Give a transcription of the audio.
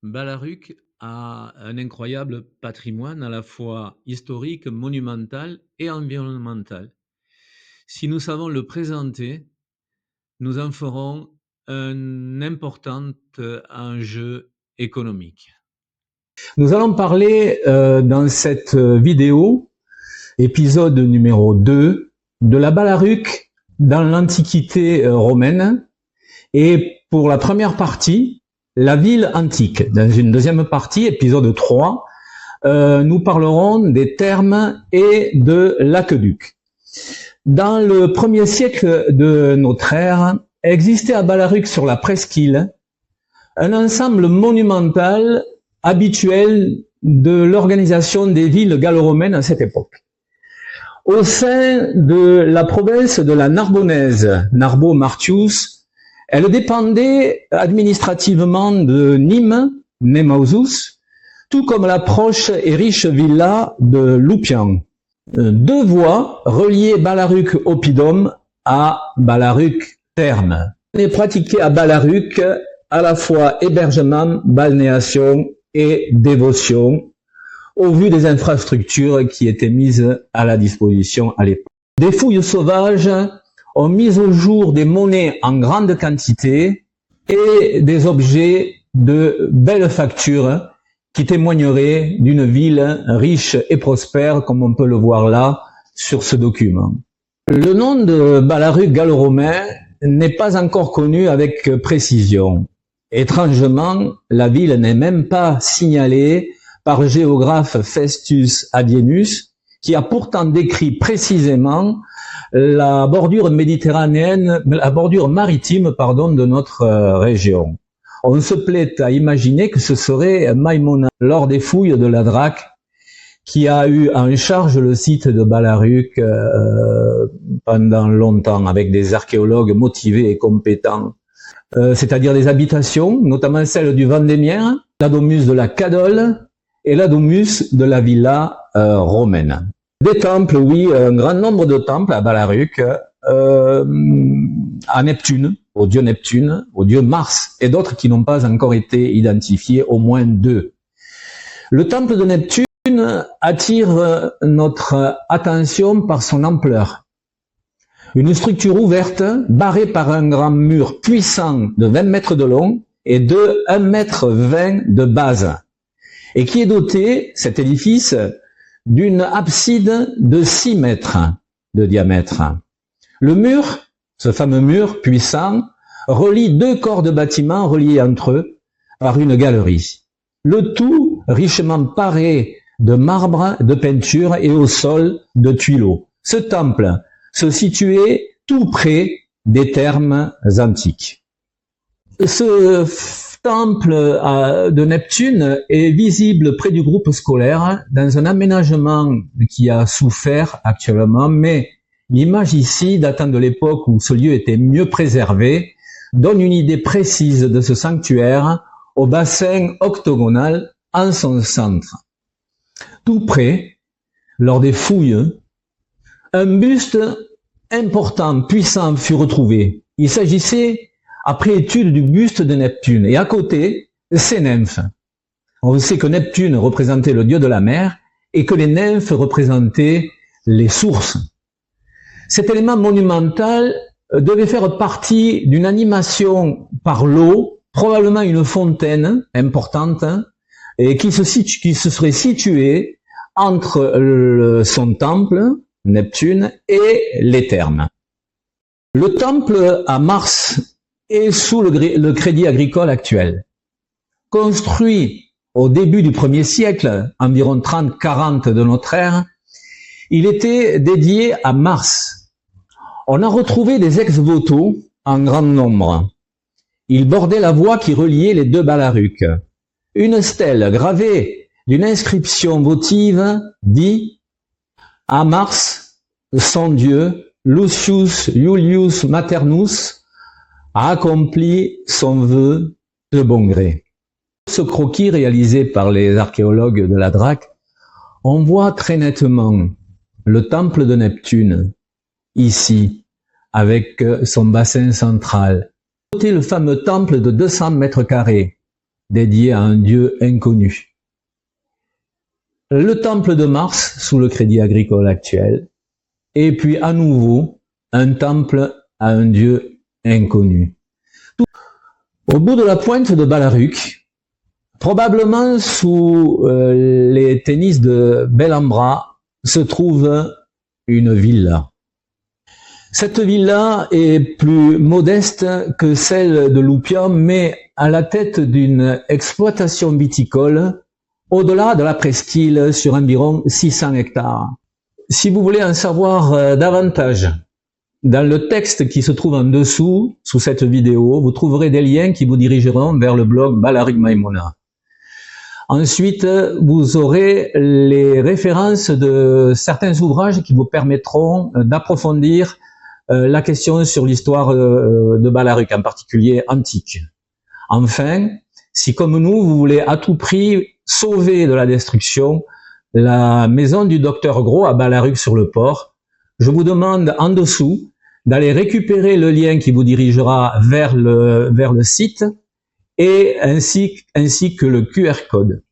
Balaruc a un incroyable patrimoine à la fois historique, monumental et environnemental. Si nous savons le présenter, nous en ferons un important enjeu économique. Nous allons parler dans cette vidéo, épisode numéro 2, de la Balaruc dans l'Antiquité romaine et pour la première partie, la ville antique. Dans une deuxième partie, épisode 3, nous parlerons des thermes et de l'aqueduc. Dans le 1er siècle de notre ère, existait à Balaruc sur la presqu'île un ensemble monumental habituel de l'organisation des villes gallo-romaines à cette époque. Au sein de la province de la Narbonnaise, Narbo-Martius, elle dépendait administrativement de Nîmes, Nemausus, tout comme la proche et riche villa de Loupian. 2 voies reliaient Balaruc-Oppidum à Balaruc-Thermes. On est pratiqué à Balaruc à la fois hébergement, balnéation et dévotion, au vu des infrastructures qui étaient mises à la disposition à l'époque. Des fouilles sauvages ont mis au jour des monnaies en grande quantité et des objets de belle facture qui témoigneraient d'une ville riche et prospère, comme on peut le voir là sur ce document. Le nom de Balaruc gallo-romain n'est pas encore connu avec précision. Étrangement, la ville n'est même pas signalée par le géographe Festus Adienus, qui a pourtant décrit précisément la bordure méditerranéenne, la bordure maritime, de notre région. On se plaît à imaginer que ce serait Maïmonide, lors des fouilles de la Drac, qui a eu en charge le site de Balaruc pendant longtemps, avec des archéologues motivés et compétents. C'est-à-dire des habitations, notamment celle du Vendémien, la domus de la Cadole et la domus de la villa romaine. Des temples, oui, un grand nombre de temples à Balaruc, à Neptune, au dieu Mars, et d'autres qui n'ont pas encore été identifiés, au moins 2. Le temple de Neptune attire notre attention par son ampleur. Une structure ouverte, barrée par un grand mur puissant de 20 mètres de long et de 1,20 m de base, et qui est doté, cet édifice, d'une abside de 6 mètres de diamètre. Le mur, ce fameux mur puissant, relie 2 corps de bâtiments reliés entre eux par une galerie. Le tout richement paré de marbre, de peinture et au sol de tuileaux. Ce temple se situait tout près des thermes antiques. Ce temple de Neptune est visible près du groupe scolaire dans un aménagement qui a souffert actuellement, mais l'image ici, datant de l'époque où ce lieu était mieux préservé, donne une idée précise de ce sanctuaire au bassin octogonal en son centre. Tout près, lors des fouilles, un buste important, puissant fut retrouvé. Il s'agissait, après étude, du buste de Neptune. Et à côté, ses nymphes. On sait que Neptune représentait le dieu de la mer et que les nymphes représentaient les sources. Cet élément monumental devait faire partie d'une animation par l'eau, probablement une fontaine importante, et qui se serait située entre son temple, Neptune, et les thermes. Le temple à Mars est sous le crédit agricole actuel. Construit au début du 1er siècle, environ 30-40 de notre ère, il était dédié à Mars. On a retrouvé des ex-voto en grand nombre. Il bordait la voie qui reliait les 2 Balaruc. Une stèle gravée d'une inscription votive dit « À Mars, son dieu, Lucius Iulius Maternus, a accompli son vœu de bon gré. » Ce croquis réalisé par les archéologues de la Drac, on voit très nettement le temple de Neptune, ici, avec son bassin central. Le fameux temple de 200 mètres carrés, dédié à un dieu inconnu. Le temple de Mars sous le Crédit Agricole actuel, et puis à nouveau un temple à un dieu inconnu. Au bout de la pointe de Balaruc, probablement sous les tennis de Bellambra, se trouve une villa. Cette villa est plus modeste que celle de Loupium, mais à la tête d'une exploitation viticole au-delà de la presqu'île sur environ 600 hectares. Si vous voulez en savoir davantage, dans le texte qui se trouve en dessous, sous cette vidéo, vous trouverez des liens qui vous dirigeront vers le blog Balaruc Maïmouna. Ensuite, vous aurez les références de certains ouvrages qui vous permettront d'approfondir la question sur l'histoire de Balaruc, en particulier antique. Enfin, si comme nous, vous voulez à tout prix sauver de la destruction la maison du docteur Gros à Balaruc-sur-le-Port, je vous demande en dessous d'aller récupérer le lien qui vous dirigera vers le site et ainsi que le QR code.